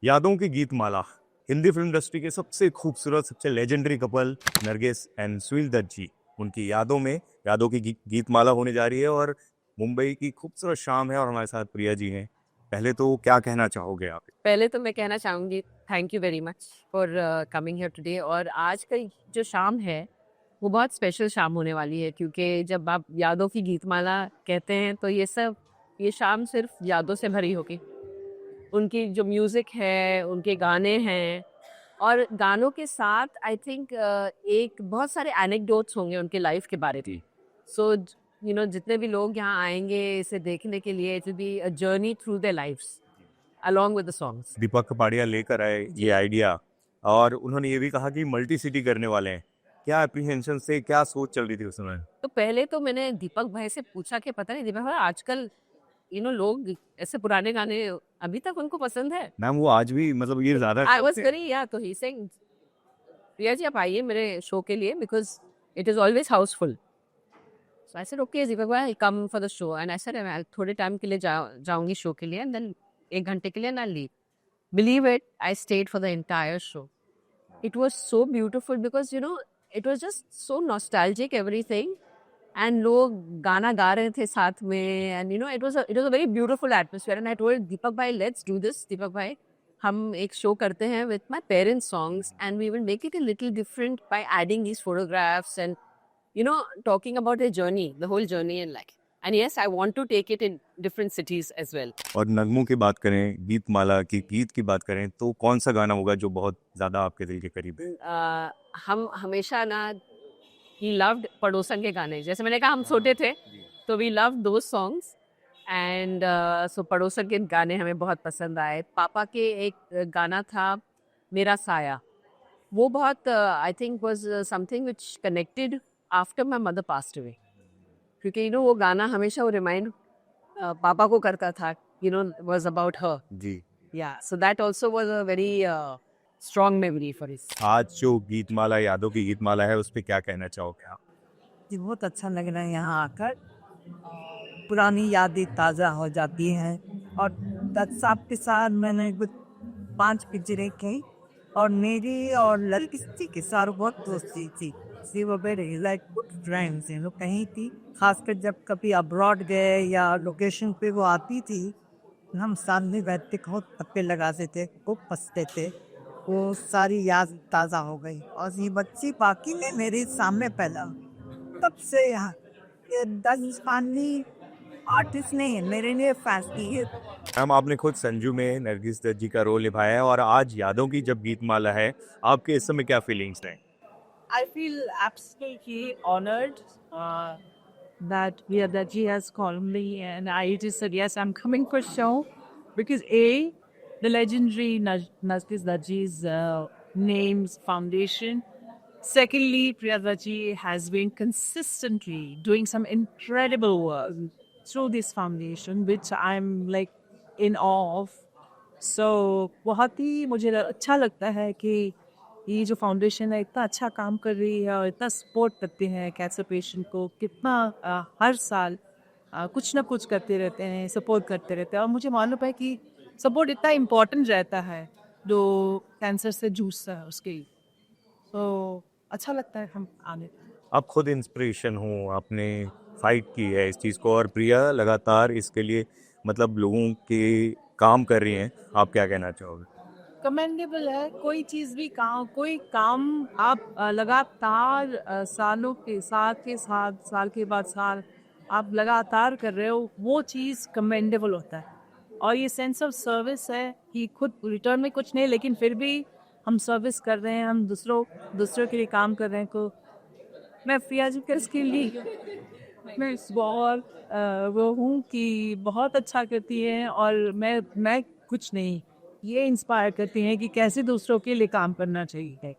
यादों की Geetmala. Hindi film industry के सबसे खूबसूरत, सबसे legendary couple Nargis and Sunil Dutt ji, उनकी यादों में यादों की गीतमाला होने जा रही है और मुंबई की खूबसूरत शाम है और हमारे साथ प्रिया जी हैं। पहले तो क्या कहना चाहोगे आप? पहले तो मैं कहना चाहूँगी thank you very much for coming here today. और आज का जो शाम है वो बहुत स्पेशल शाम होने वाली है, क्योंकि जब आप यादों की गीतमाला कहते हैं तो ये शाम सिर्फ यादों से भरी होगी। उनकी जो म्यूज़िक है, उनके गाने हैं, और गानों के साथ आई थिंक एक बहुत सारे एनेक्डोट्स होंगे उनके लाइफ के बारे में। जी। सो जितने भी लोग यहाँ आएंगे इसे देखने के लिए, it will be a journey through their lives along with the songs. दीपक कपाड़िया लेकर आए ये आइडिया और उन्होंने ये भी कहा कि मल्टी सिटी करने वाले हैं। क्या अप्रीहेंशन से, क्या सोच चल रही थी उस समय? तो पहले तो मैंने दीपक भाई से पूछा कि पता नहीं दीपक भाई आजकल लोग ऐसे पुराने गाने अभी तक उनको पसंद है। मैम वो आज भी मतलब ये ज्यादा आई वाज करते हैं। वेरी, या तो ही सेइंग प्रिया जी आप आइए मेरे शो के लिए because it is always housefull. So I said okay Deepak भाई come for the show, and I said मैं थोड़े टाइम के लिए जाऊंगी शो के लिए, एंड देन 1 घंटे के लिए ना leave. Believe it, I stayed for the entire show. It was so beautiful because it was just so nostalgic everything, and लोग गाना गा रहे थे साथ में, and it was a very beautiful atmosphere, and I told Deepak bhai let's do this. Deepak bhai हम एक show करते हैं with my parents songs and we will make it a little different by adding these photographs and talking about their journey, the whole journey in life. And yes, I want to take it in different cities as well. और नगमों की बात करें, गीतमाला की गीत की बात करें, तो कौन सा गाना होगा जो बहुत ज्यादा आपके दिल के करीब है? हम हमेशा ना ही लव्ड पड़ोसन के गाने, जैसे मैंने कहा हम छोटे थे तो वी लव दो सॉन्ग्स, एंड सो पड़ोसन के गाने हमें बहुत पसंद आए। पापा के एक गाना था मेरा साया, वो बहुत I think was something which connected after my mother passed away, क्योंकि वो गाना हमेशा वो रिमाइंड पापा को करता था, वाज अबाउट हर। जी। Yeah so that also was a very strong memory for his. आज जो गीतमाला, यादों की गीतमाला है, उस पे क्या कहना चाहोगे आप? जी, बहुत अच्छा लग रहा है यहाँ आकर। पुरानी यादें ताज़ा हो जाती हैं। और दत्त साहब के साथ मैंने कुछ 5 पिक्चरें की और मेरी और ललित जी के साथ बहुत दोस्ती थी। We were very like good friends, कहीं थी। खासकर जब कभी अब्रॉड गए या लोकेशन पे वो आती थी, हम साथ में बैठ के खूब गप्पे लगाते थे, खूब हँसते थे। वो सारी याद ताज़ा हो गई और ये बच्ची बाकी में मेरे सामने पैदा हुई। तब से यहाँ ये दस पानी आर्टिस्ट नहीं है, मेरे लिए फैंसी है। मैम आपने खुद संजू में नरगिस दत्त जी का रोल निभाया है और आज यादों की जब गीतमाला है, आपके इस समय क्या फीलिंग्स हैं? I feel absolutely honored that he has called me, and I just said yes, I'm coming for show because the legendary Nazis Daji's names foundation. Secondly, Priya Daji has been consistently doing some incredible work through this foundation, which I'm like in awe of. So बहुत ही मुझे अच्छा लगता है कि ये जो foundation है इतना अच्छा काम कर रही है और इतना सपोर्ट करते हैं कैंसर पेशेंट को, कितना हर साल कुछ ना कुछ करते रहते हैं, सपोर्ट करते रहते हैं। और मुझे मालूम है कि सपोर्ट इतना इम्पोर्टेंट रहता है जो कैंसर से जूझता है उसके। तो अच्छा लगता है हम आने। आप खुद इंस्पिरेशन हो, आपने फाइट की है इस चीज़ को और प्रिया लगातार इसके लिए मतलब लोगों के काम कर रही हैं। आप क्या कहना चाहोगे? कमेंडेबल है। कोई काम आप लगातार साल के बाद साल आप लगातार कर रहे हो, वो चीज़ कमेंडेबल होता है। और ये सेंस ऑफ सर्विस है कि खुद रिटर्न में कुछ नहीं, लेकिन फिर भी हम सर्विस कर रहे हैं, हम दूसरों के लिए काम कर रहे हैं। को मैं प्रिया जी के इसके लिए मैं इस बहुत वो हूँ कि बहुत अच्छा करती हैं और मैं कुछ नहीं, ये इंस्पायर करती हैं कि कैसे दूसरों के लिए काम करना चाहिए।